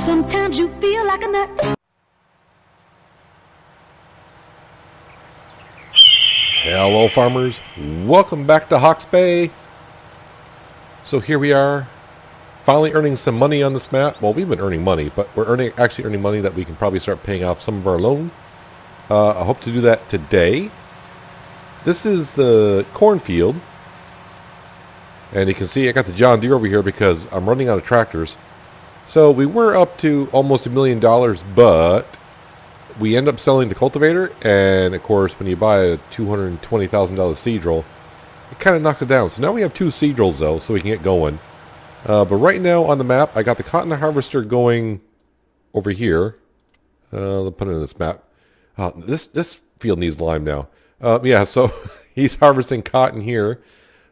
Sometimes you feel like a nut. Hello farmers, welcome back to Hawke's Bay. So here we are, finally earning some money on this map. Well, we've been earning money, but we're actually earning money that we can probably start paying off some of our loan. I hope to do that today. This is the cornfield, and you can see I got the John Deere over here because I'm running out of tractors. So we were up to almost $1 million, but we end up selling the cultivator, and of course when you buy a $220,000 seedrill, it kind of knocks it down. So now we have 2 seedrills though, so we can get going. But right now on the map, I got the cotton harvester going over here. Let's put it in this map. This field needs lime now. Yeah, so he's harvesting cotton here.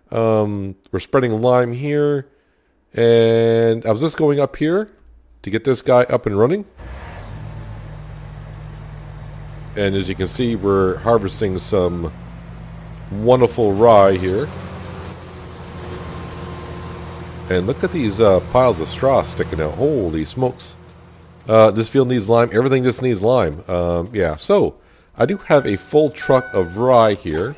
We're spreading lime here. And I was just going up here to get this guy up and running. And as you can see, we're harvesting some wonderful rye here. And look at these piles of straw sticking out. Holy smokes. This field needs lime. Everything just needs lime. Yeah, so I do have a full truck of rye here.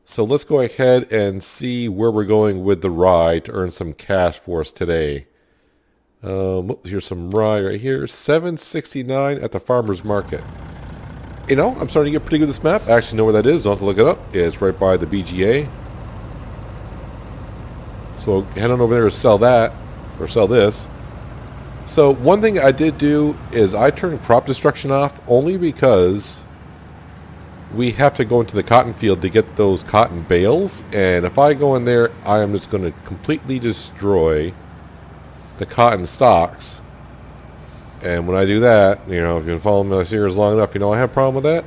So let's go ahead and see where we're going with the rye to earn some cash for us today. Here's some rye right here. $7.69 at the farmer's market. You know, I'm starting to get pretty good at this map. I actually know where that is. Don't have to look it up. It's right by the BGA. So head on over there to sell that, or sell this. So one thing I did do is I turned crop destruction off only because we have to go into the cotton field to get those cotton bales. And if I go in there, I am just going to completely destroy the cotton stalks. And when I do that, you know, if you've been following my series long enough, you know I have a problem with that.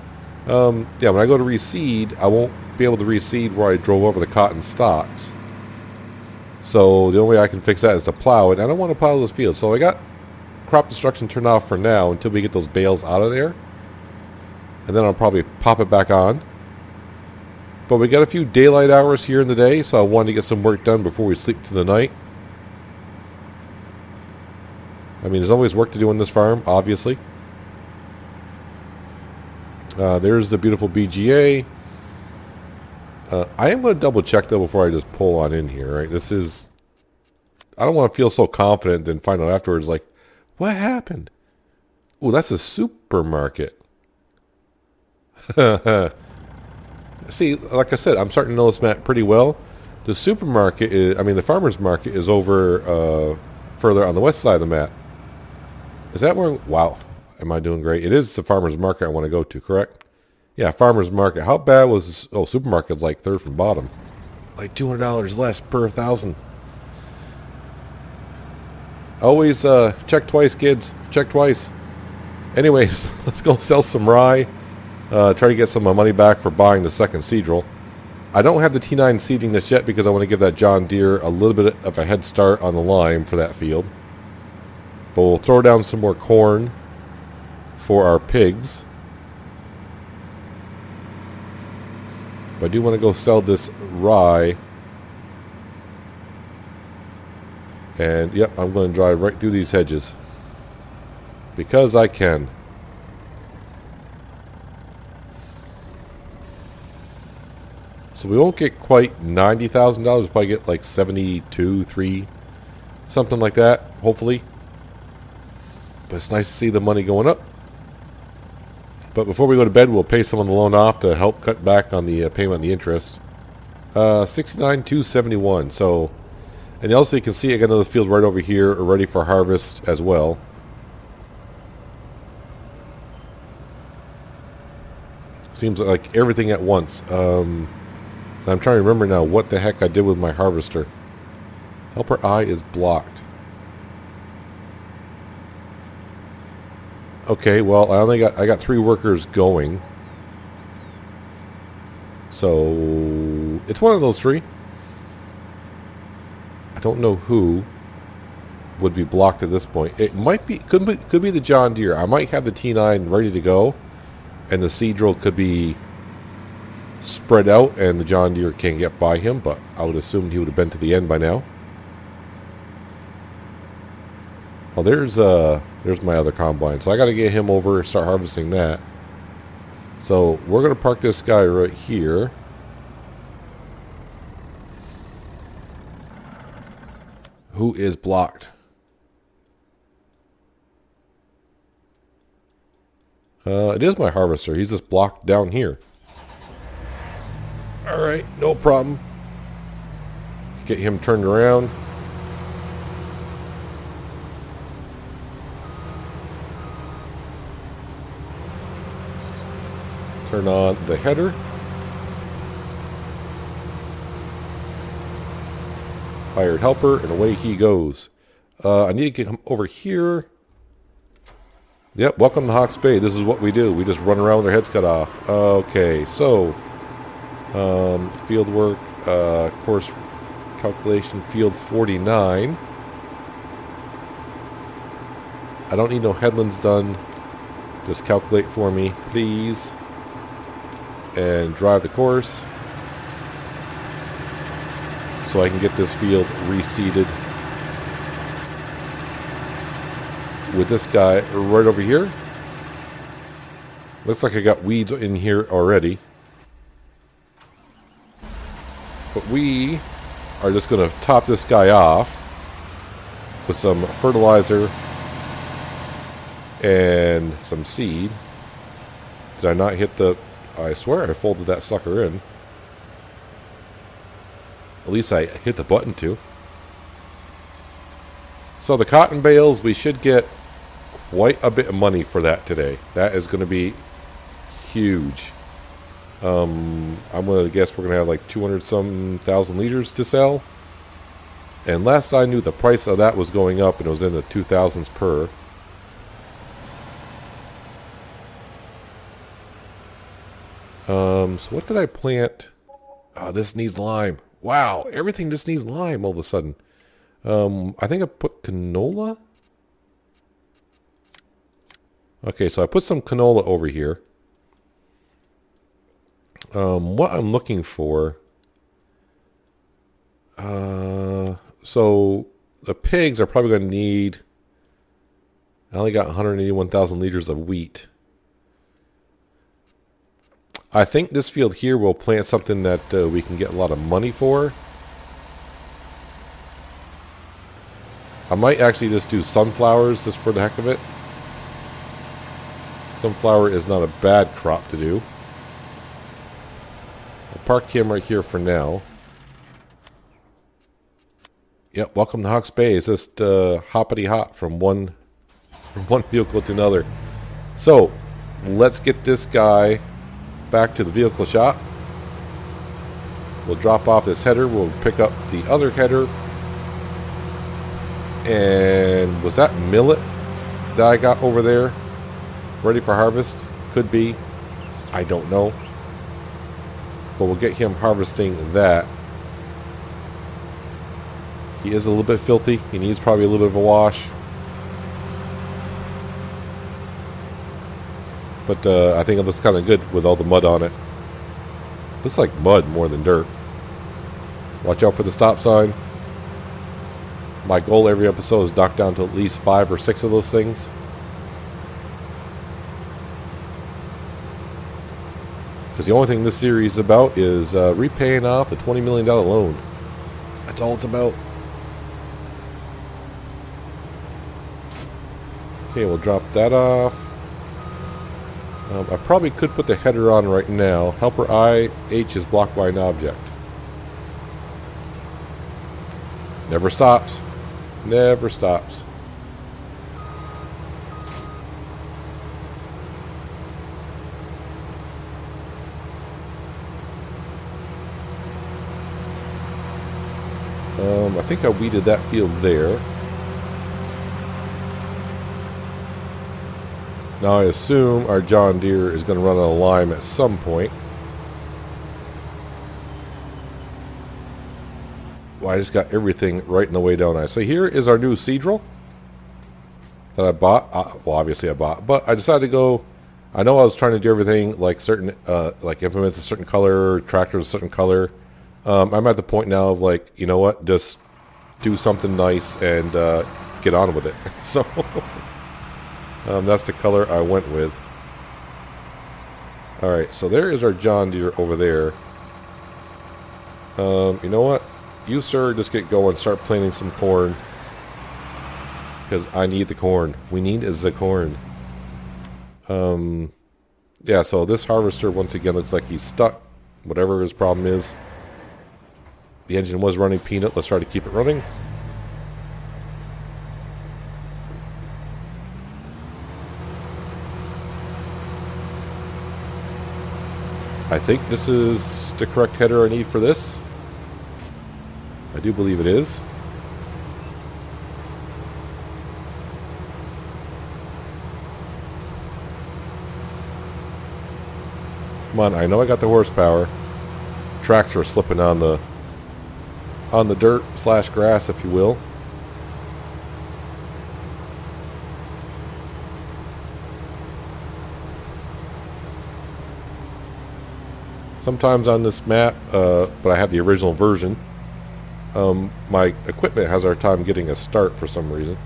Yeah, when I go to reseed, I won't be able to reseed where I drove over the cotton stalks. So the only way I can fix that is to plow it. I don't want to plow those fields. So I got crop destruction turned off for now until we get those bales out of there. And then I'll probably pop it back on. But we got a few daylight hours here in the day, so I wanted to get some work done before we sleep to the night. I mean, there's always work to do on this farm, obviously. There's the beautiful BGA. I am going to double check though before I just pull on in here, right? This is... I don't want to feel so confident and find out afterwards, like, what happened? Oh, that's a supermarket. See, like I said, I'm starting to know this map pretty well. The supermarket is, I mean, the farmer's market is over further on the west side of the map. Is that where, wow, am I doing great? It is the farmer's market I want to go to, correct? Yeah, farmer's market. How bad was this? Oh, supermarket's like third from bottom. Like $200 less per 1,000. Always check twice, kids. Check twice. Anyways, let's go sell some rye. Try to get some of my money back for buying the second seedrill. I don't have the T9 seeding this yet because I want to give that John Deere a little bit of a head start on the lime for that field. But we'll throw down some more corn for our pigs. But I do want to go sell this rye. And yep, I'm going to drive right through these hedges. Because I can. So we won't get quite $90,000. We'll probably get like 72, 3, something like that, hopefully. But it's nice to see the money going up. But before we go to bed, we'll pay some of the loan off to help cut back on the payment on the interest. $69,271. So, and also you can see I got another field right over here ready for harvest as well. Seems like everything at once. I'm trying to remember now what the heck I did with my harvester. Helper I is blocked. Okay, well, I got 3 workers going. So it's one of those 3. I don't know who would be blocked at this point. It might be could be the John Deere. I might have the T9 ready to go, and the seedrill could be spread out and the John Deere can't get by him, but I would assume he would have been to the end by now. Oh, there's my other combine. So I got to get him over, start harvesting that. So we're going to park this guy right here. Who is blocked? It is my harvester. He's just blocked down here. Alright, no problem. Get him turned around. Turn on the header. Hired helper, and away he goes. I need to get him over here. Yep, welcome to Hawke's Bay. This is what we do. We just run around with our heads cut off. Okay, so field work, course calculation, field 49. I don't need no headlands done. Just calculate for me, please. And drive the course so I can get this field reseeded with this guy right over here. Looks like I got weeds in here already. But we are just going to top this guy off with some fertilizer and some seed. Did I not hit the... I swear I folded that sucker in. At least I hit the button to. So the cotton bales, we should get quite a bit of money for that today. That is going to be huge. I'm going to guess we're going to have like 200-some thousand liters to sell. And last I knew, the price of that was going up, and it was in the 2,000s per. So what did I plant? Oh, this needs lime. Wow, everything just needs lime all of a sudden. I think I put canola. Okay, so I put some canola over here. What I'm looking for... so the pigs are probably going to need... I only got 181,000 liters of wheat. I think this field here will plant something that we can get a lot of money for. I might actually just do sunflowers just for the heck of it. Sunflower is not a bad crop to do. I'll park him right here for now. Yep, welcome to Hawke's Bay. It's just hoppity hop from one vehicle to another. So let's get this guy back to the vehicle shop. We'll drop off this header. We'll pick up the other header. And was that millet that I got over there ready for harvest? Could be. I don't know. But we'll get him harvesting that. He is a little bit filthy. He needs probably a little bit of a wash. But I think it looks kind of good with all the mud on it. Looks like mud more than dirt. Watch out for the stop sign. My goal every episode is knock down to at least 5 or 6 of those things. Because the only thing this series is about is repaying off the $20 million loan. That's all it's about. Okay, we'll drop that off. I probably could put the header on right now. Helper I, H is blocked by an object. Never stops. Never stops. I think I weeded that field there. Now I assume our John Deere is going to run out of lime at some point. Well, I just got everything right in the way down. So here is our new seed drill that I bought. Well, obviously I bought, but I decided to go. I know I was trying to do everything like certain, like implements a certain color, tractors a certain color. I'm at the point now of like, you know what, just do something nice and get on with it. So that's the color I went with. Alright, so there is our John Deere over there. You know what? You, sir, just get going. Start planting some corn. Because I need the corn. We need is the corn. Yeah, so this harvester, once again, looks like he's stuck. Whatever his problem is. The engine was running peanut. Let's try to keep it running. I think this is the correct header I need for this. I do believe it is. Come on, I know I got the horsepower. Tracks are slipping on the dirt / grass, if you will. Sometimes on this map, but I have the original version, my equipment has a hard time getting a start for some reason.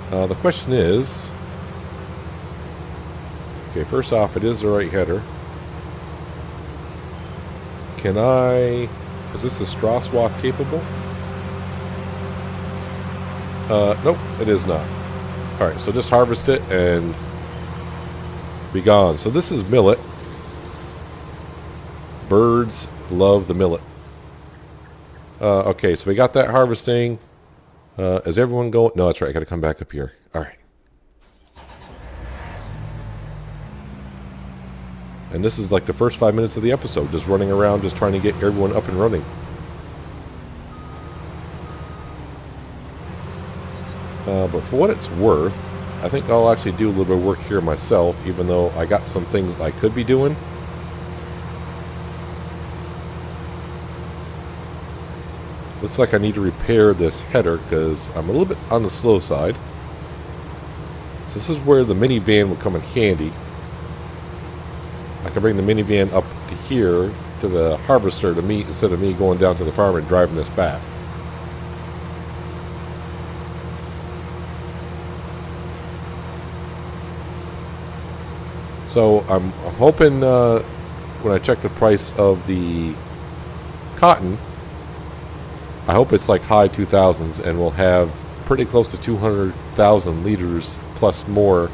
The question is, okay, first off, it is the right header. Can I, is this a straw swap capable? Nope, it is not. Alright, so just harvest it and be gone. So this is millet. Birds love the millet. Okay, so we got that harvesting. Is everyone going? No, that's right. I got to come back up here. All right. And this is like the first 5 minutes of the episode, just running around, just trying to get everyone up and running. But for what it's worth, I think I'll actually do a little bit of work here myself, even though I got some things I could be doing. Looks like I need to repair this header because I'm a little bit on the slow side. So this is where the minivan will come in handy. I can bring the minivan up to here to the harvester to me instead of me going down to the farm and driving this back. So I'm hoping when I check the price of the cotton, I hope it's like high 2000s and we'll have pretty close to 200,000 liters plus more.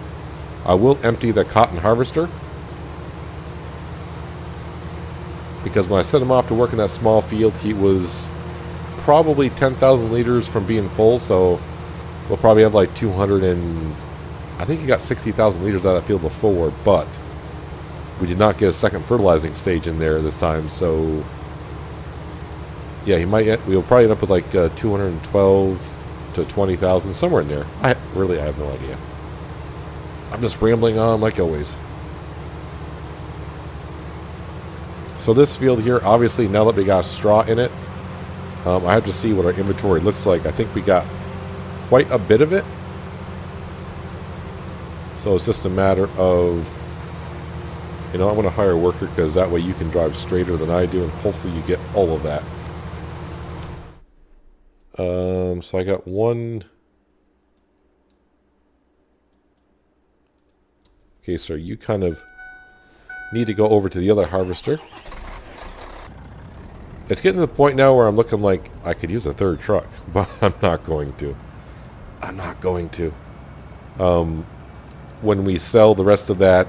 I will empty the cotton harvester because when I sent him off to work in that small field, he was probably 10,000 liters from being full, so we'll probably have like 200 and I think he got 60,000 liters out of that field before, but we did not get a second fertilizing stage in there this time, so yeah, we'll probably end up with like 212 to 20,000, somewhere in there. I have no idea. I'm just rambling on like always. So this field here, obviously now that we got straw in it, I have to see what our inventory looks like. I think we got quite a bit of it. So it's just a matter of, you know, I want to hire a worker because that way you can drive straighter than I do and hopefully you get all of that. So I got one. Okay, so you kind of need to go over to the other harvester. It's getting to the point now where I'm looking like I could use a third truck, but I'm not going to. I'm not going to. When we sell the rest of that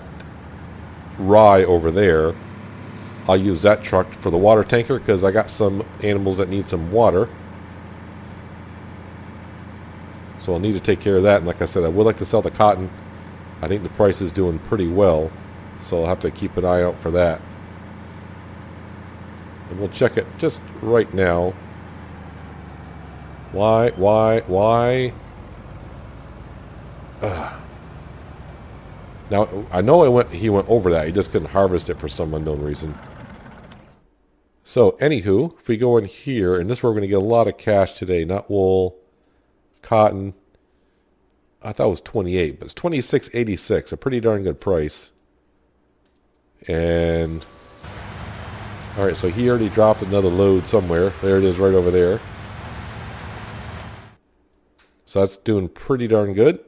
rye over there, I'll use that truck for the water tanker because I got some animals that need some water. So I'll need to take care of that. And like I said, I would like to sell the cotton. I think the price is doing pretty well, so I'll have to keep an eye out for that. And we'll check it just right now. Why? Now, I know he went over that. He just couldn't harvest it for some unknown reason. So, anywho, if we go in here, and this is where we're going to get a lot of cash today. Not wool, cotton. I thought it was 28, but it's 26.86. A pretty darn good price. And, alright, so he already dropped another load somewhere. There it is right over there. So that's doing pretty darn good.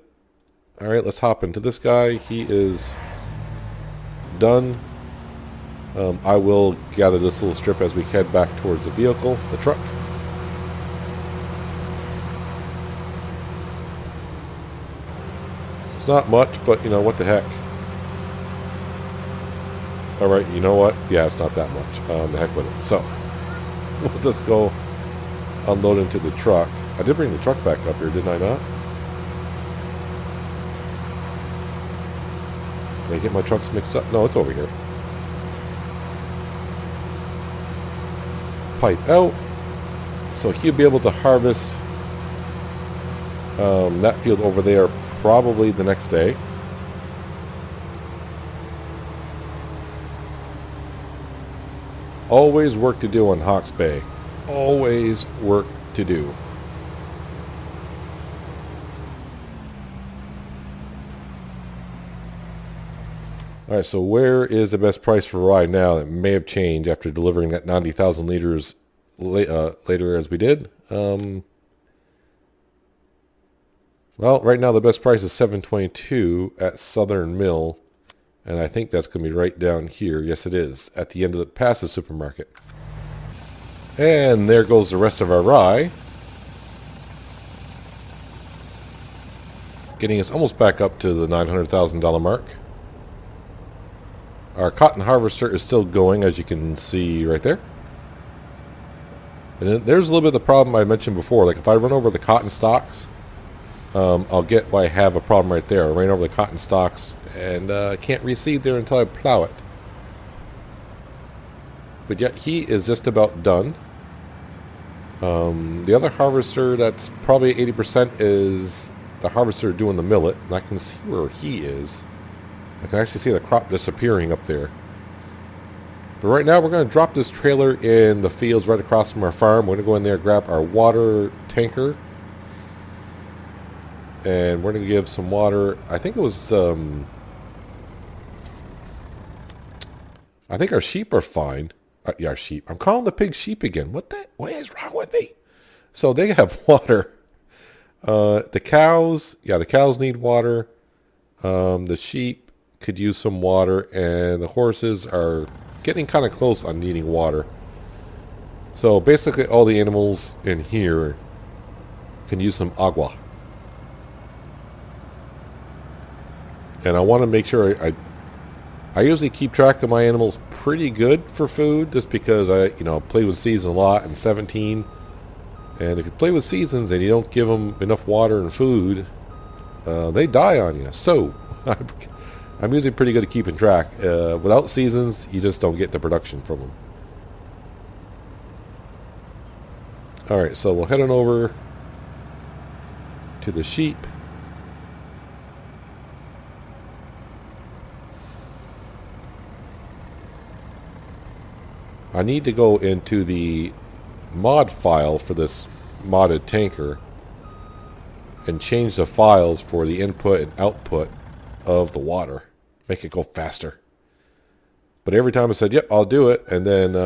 All right, let's hop into this guy. He is done. I will gather this little strip as we head back towards the vehicle, the truck. It's not much, but you know, what the heck. All right, you know what? Yeah, it's not that much. The heck with it. So, we'll just go unload into the truck. I did bring the truck back up here, didn't I not? Did I get my trucks mixed up? No, it's over here. Pipe out. So he'll be able to harvest that field over there probably the next day. Always work to do on Hawke's Bay. Always work to do. Alright, so where is the best price for rye now? It may have changed after delivering that 90,000 liters later as we did. Well, right now the best price is $7.22 at Southern Mill. And I think that's going to be right down here. Yes, it is. At the end of the past the supermarket. And there goes the rest of our rye. Getting us almost back up to the $900,000 mark. Our cotton harvester is still going, as you can see right there. And then there's a little bit of the problem I mentioned before. Like if I run over the cotton stalks, I'll get why I have a problem right there. I ran over the cotton stalks and can't reseed there until I plow it. But yet he is just about done. The other harvester that's probably 80% is the harvester doing the millet. And I can see where he is. I can actually see the crop disappearing up there. But right now we're going to drop this trailer in the fields right across from our farm. We're going to go in there and grab our water tanker. And we're going to give some water. I think it was... I think our sheep are fine. Yeah, our sheep. I'm calling the pigs sheep again. What is wrong with me? So they have water. The cows... Yeah, the cows need water. The sheep could use some water. And the horses are getting kind of close on needing water. So basically all the animals in here can use some agua. And I want to make sure I usually keep track of my animals pretty good for food, just because I play with seasons a lot and 17. And if you play with seasons and you don't give them enough water and food, they die on you. So I'm usually pretty good at keeping track. Without seasons, you just don't get the production from them. Alright, so we'll head on over to the sheep. I need to go into the mod file for this modded tanker and change the files for the input and output of the water. Make it go faster. But every time I said, yep, I'll do it, and then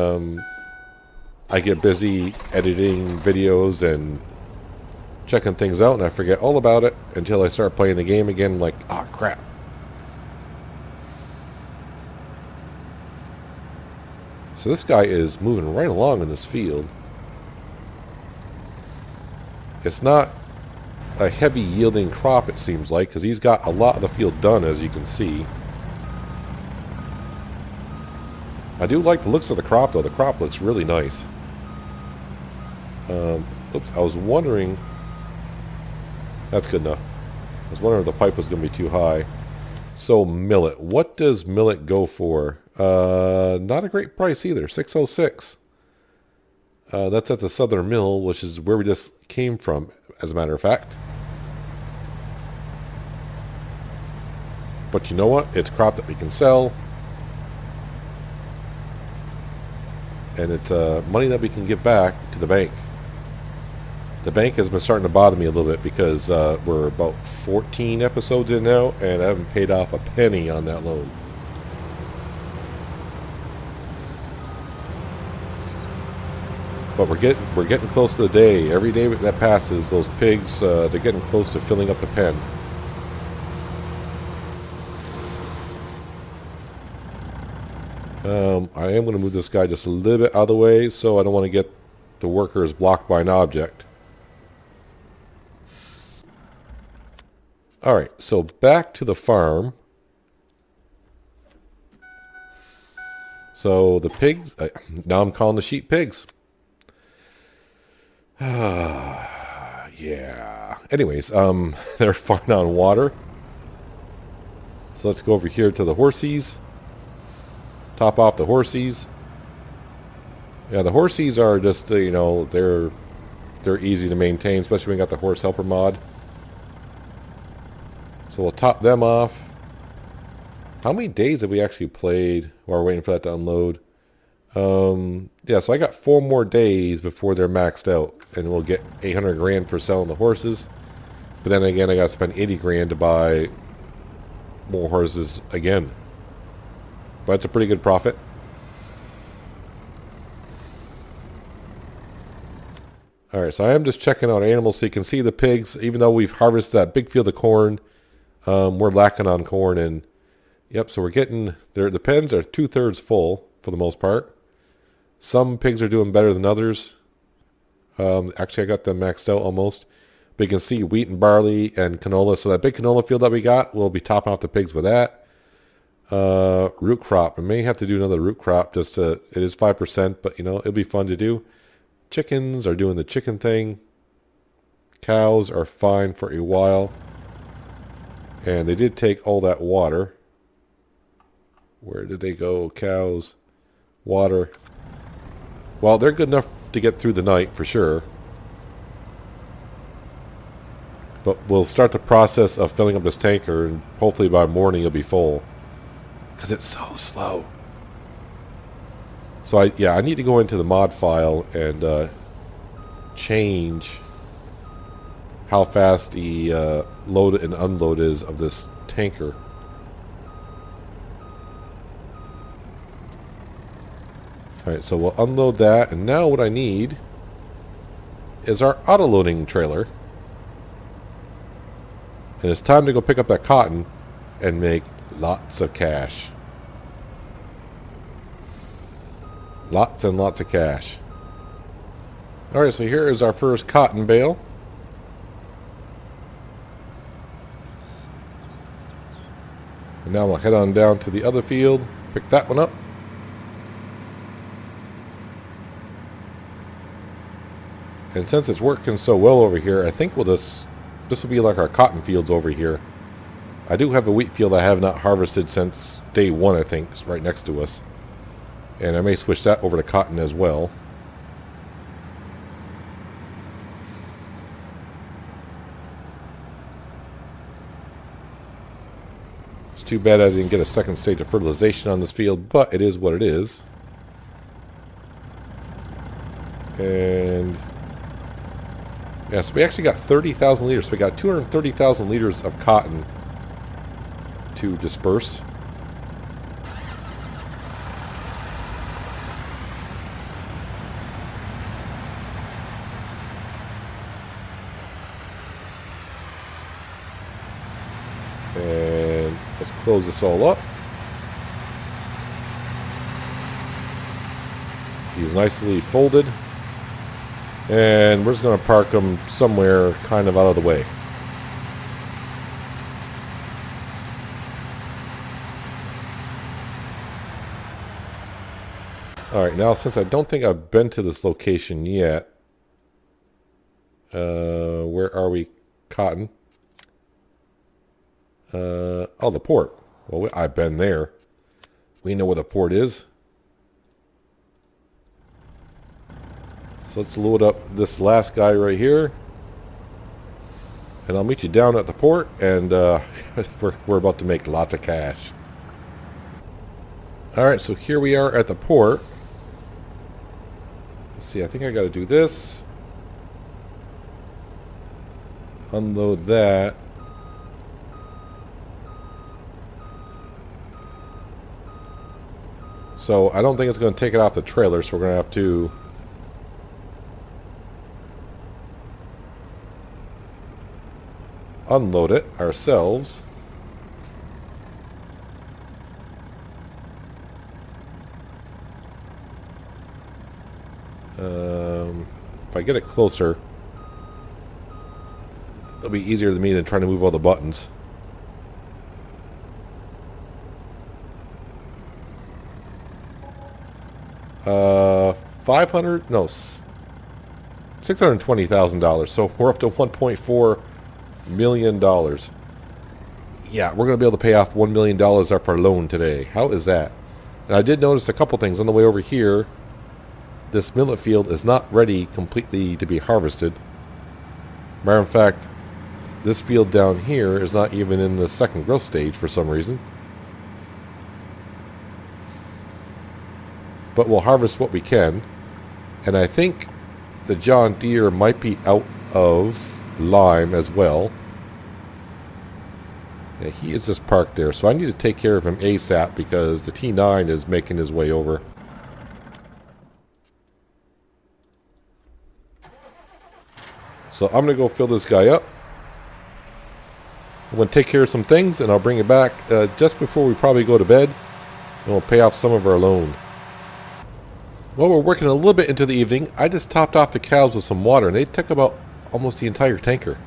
I get busy editing videos and checking things out, and I forget all about it until I start playing the game again. I'm like, ah, crap. So this guy is moving right along in this field. It's not a heavy yielding crop, it seems like, because he's got a lot of the field done, as you can see. I do like the looks of the crop, though. The crop looks really nice. Oops, I was wondering... That's good enough. I was wondering if the pipe was going to be too high. So, millet. What does millet go for? Not a great price either. $6.06. That's at the Southern Mill, which is where we just came from, as a matter of fact. But you know what? It's crop that we can sell. And it's money that we can give back to the bank. The bank has been starting to bother me a little bit because we're about 14 episodes in now, and I haven't paid off a penny on that loan. But we're getting close to the day. Every day that passes, those pigs, they're getting close to filling up the pen. I am going to move this guy just a little bit out of the way, so I don't want to get the workers blocked by an object. Alright, so back to the farm. So the pigs, now I'm calling the sheep pigs. Yeah. Anyways, they're fine on water. So let's go over here to the horsies. Top off the horsies. Yeah, the horsies are just, you know, they're easy to maintain, especially when you got the horse helper mod. So we'll top them off. How many days have we actually played while we're waiting for that to unload? Yeah, so I got 4 more days before they're maxed out, and we'll get 800 grand for selling the horses. But then again, I got to spend 80 grand to buy more horses again. But it's a pretty good profit. Alright, so I am just checking out animals so you can see the pigs. Even though we've harvested that big field of corn, we're lacking on corn. And yep, so we're getting, the pens are 2/3 full for the most part. Some pigs are doing better than others. Actually, I got them maxed out almost. But you can see wheat and barley and canola. So that big canola field that we got, we'll be topping off the pigs with that. Root crop. I may have to do another root crop just to, it is 5%, but you know, it'll be fun to do. Chickens are doing the chicken thing. Cows are fine for a while. And they did take all that water. Where did they go? Cows, water. Well, they're good enough to get through the night for sure. But we'll start the process of filling up this tanker, and hopefully by morning it'll be full. Because it's so slow. So I need to go into the mod file and change how fast the load and unload is of this tanker. Alright, so we'll unload that, and now what I need is our auto-loading trailer. And it's time to go pick up that cotton and make lots of cash. Lots and lots of cash. Alright, so here is our first cotton bale. And now we'll head on down to the other field, pick that one up. And since it's working so well over here, I think this will be like our cotton fields over here. I do have a wheat field I have not harvested since day 1, I think. It's right next to us. And I may switch that over to cotton as well. It's too bad I didn't get a second stage of fertilization on this field, but it is what it is. And yeah, so we actually got 30,000 liters. So we got 230,000 liters of cotton to disperse. And let's close this all up. He's nicely folded. And we're just going to park them somewhere kind of out of the way. Alright, now since I don't think I've been to this location yet. Where are we? Cotton. Oh, the port. Well, I've been there. We know where the port is. So let's load up this last guy right here. And I'll meet you down at the port, and we're about to make lots of cash. Alright, so here we are at the port. Let's see, I think I got to do this. Unload that. So I don't think it's going to take it off the trailer, so we're going to have to unload it ourselves. If I get it closer, it'll be easier to me than trying to move all the buttons. $620,000. So we're up to $1.4 million. Yeah, we're going to be able to pay off $1 million off our loan today. How is that? And I did notice a couple things on the way over here. This millet field is not ready completely to be harvested. Matter of fact, this field down here is not even in the second growth stage for some reason. But we'll harvest what we can. And I think the John Deere might be out of lime as well. Yeah, he is just parked there. So I need to take care of him ASAP because the T9 is making his way over. So I'm going to go fill this guy up. I'm going to take care of some things and I'll bring it back just before we probably go to bed. And we'll pay off some of our loan. Well, we're working a little bit into the evening. I just topped off the cows with some water and they took about almost the entire tanker.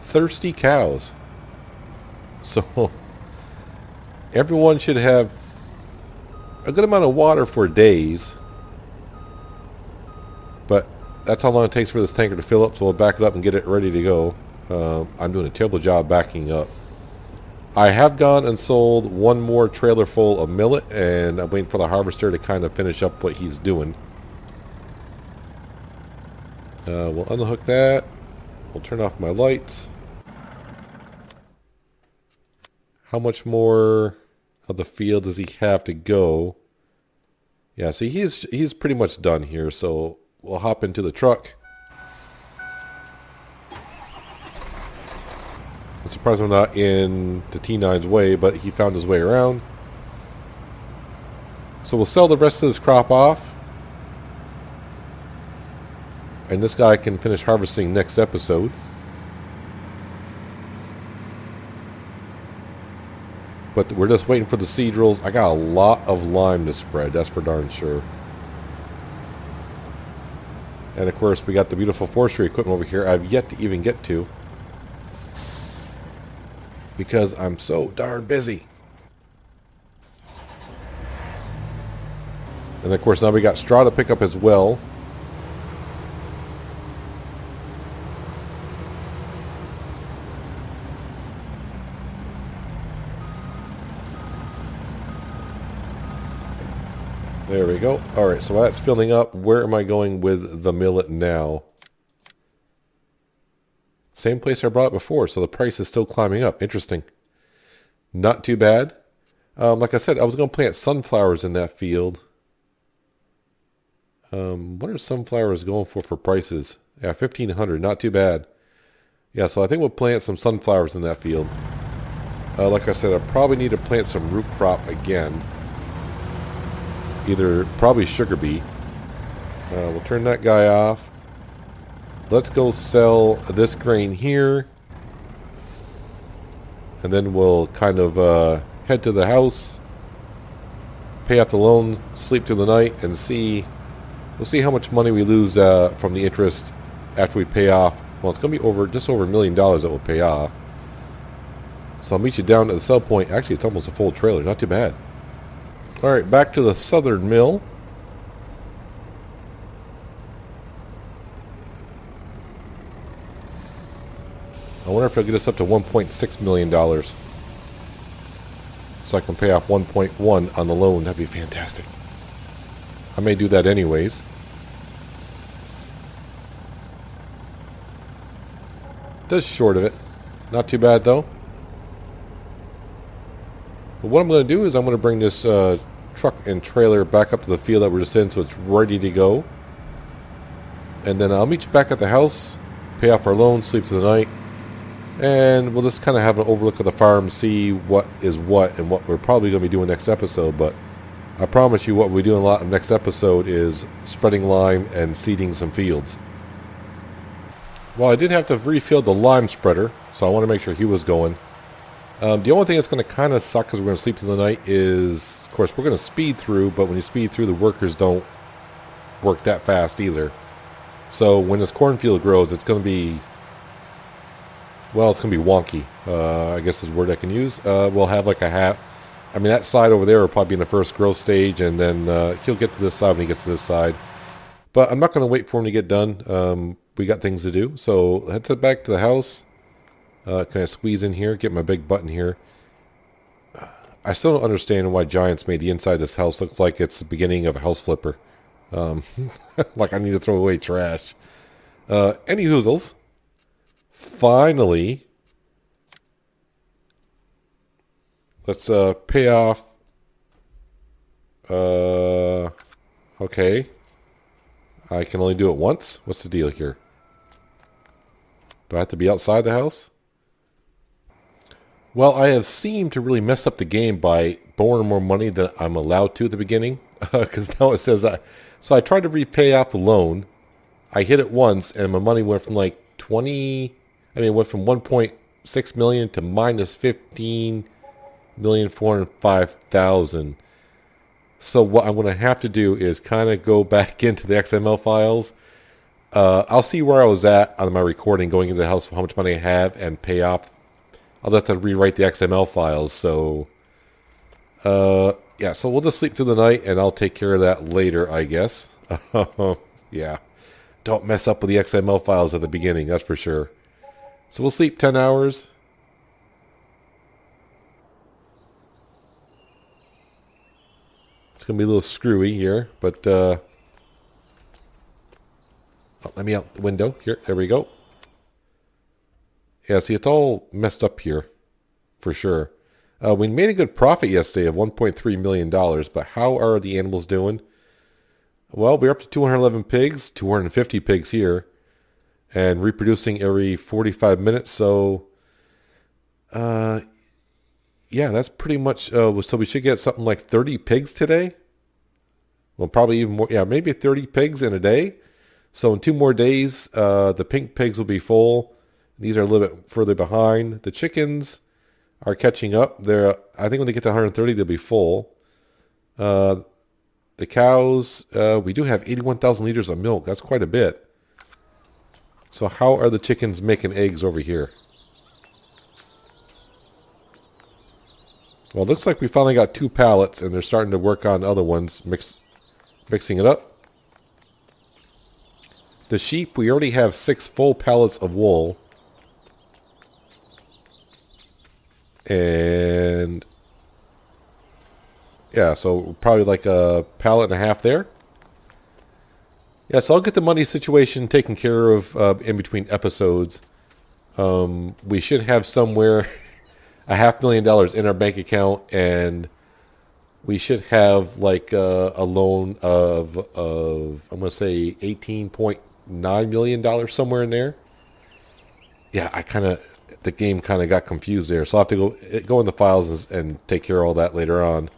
Thirsty cows. So everyone should have a good amount of water for days. But that's how long it takes for this tanker to fill up, so we'll back it up and get it ready to go. I'm doing a terrible job backing up. I have gone and sold one more trailer full of millet, and I'm waiting for the harvester to kind of finish up what he's doing. We'll unhook that. We'll turn off my lights. How much more of the field does he have to go? Yeah, see, he's pretty much done here, so we'll hop into the truck. I'm surprised I'm not in the T9's way, but he found his way around. So we'll sell the rest of this crop off. And this guy can finish harvesting next episode. But we're just waiting for the seed rolls. I got a lot of lime to spread, that's for darn sure. And of course, we got the beautiful forestry equipment over here I've yet to even get to. Because I'm so darn busy. And of course, now we got straw to pick up as well. There we go. Alright, so while that's filling up, where am I going with the millet now? Same place I brought it before, so the price is still climbing up. Interesting. Not too bad. Like I said, I was going to plant sunflowers in that field. What are sunflowers going for prices? Yeah, 1,500. Not too bad. Yeah, so I think we'll plant some sunflowers in that field. Like I said, I probably need to plant some root crop again. Either probably sugar beet. We'll turn that guy off. Let's go sell this grain here. And then we'll kind of head to the house. Pay off the loan. Sleep through the night. And see. We'll see how much money we lose from the interest after we pay off. Well, it's going to be just over $1 million that we'll pay off. So I'll meet you down at the sell point. Actually, it's almost a full trailer. Not too bad. Alright, back to the southern mill. I wonder if it'll get us up to $1.6 million. So I can pay off 1.1 on the loan. That'd be fantastic. I may do that anyways. Just short of it. Not too bad though. But what I'm going to do is I'm going to bring this truck and trailer back up to the field that we're just in so it's ready to go. And then I'll meet you back at the house, pay off our loan, sleep through the night, and we'll just kind of have an overlook of the farm, see what is what and what we're probably going to be doing next episode. But I promise you what we'll be doing a lot of next episode is spreading lime and seeding some fields. Well, I did have to refill the lime spreader, so I want to make sure he was going. The only thing that's going to kind of suck because we're going to sleep through the night is, of course, we're going to speed through, but when you speed through, the workers don't work that fast either. So when this cornfield grows, it's going to be, well, it's going to be wonky, I guess is the word I can use. We'll have like a hat. I mean, that side over there will probably be in the first growth stage, and then he'll get to this side when he gets to this side. But I'm not going to wait for him to get done. We got things to do. So let's head back to the house. Can I squeeze in here? Get my big button here. I still don't understand why Giants made the inside of this house look like it's the beginning of a house flipper. Like I need to throw away trash. Any hoozles. Finally. Let's pay off. Okay. I can only do it once? What's the deal here? Do I have to be outside the house? Well, I have seemed to really mess up the game by borrowing more money than I'm allowed to at the beginning. Because now it says that. So I tried to repay off the loan. I hit it once, and my money went from like 20... I mean, it went from 1.6 million to minus 15,405,000. So what I'm going to have to do is kind of go back into the XML files. I'll see where I was at on my recording going into the house, how much money I have, and pay off. I'll have to rewrite the XML files. So, yeah, so we'll just sleep through the night, and I'll take care of that later, I guess. Yeah. Don't mess up with the XML files at the beginning, that's for sure. So we'll sleep 10 hours. It's going to be a little screwy here, but oh, let me out the window. Here, there we go. Yeah, see, it's all messed up here, for sure. We made a good profit yesterday of $1.3 million, but how are the animals doing? Well, we're up to 211 pigs, 250 pigs here, and reproducing every 45 minutes, so, yeah, that's pretty much, so we should get something like 30 pigs today? Well, probably even more, yeah, maybe 30 pigs in a day. So in 2 more days, the pink pigs will be full. These are a little bit further behind. The chickens are catching up. I think when they get to 130, they'll be full. The cows, we do have 81,000 liters of milk. That's quite a bit. So how are the chickens making eggs over here? Well, it looks like we finally got 2 pallets, and they're starting to work on other ones, mixing it up. The sheep, we already have 6 full pallets of wool. And yeah, so probably like a pallet and a half there. Yeah, so I'll get the money situation taken care of in between episodes. We should have somewhere $500,000 in our bank account, and we should have like a loan of I'm going to say $18.9 million somewhere in there. Yeah, the game kind of got confused there, so I'll have to go in the files and take care of all that later on.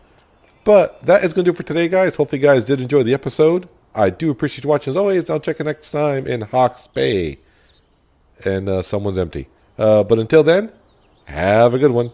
But that is going to do it for today, guys. Hopefully you guys did enjoy the episode. I do appreciate you watching as always. I'll check you next time in Hawke's Bay. And someone's empty. But until then, have a good one.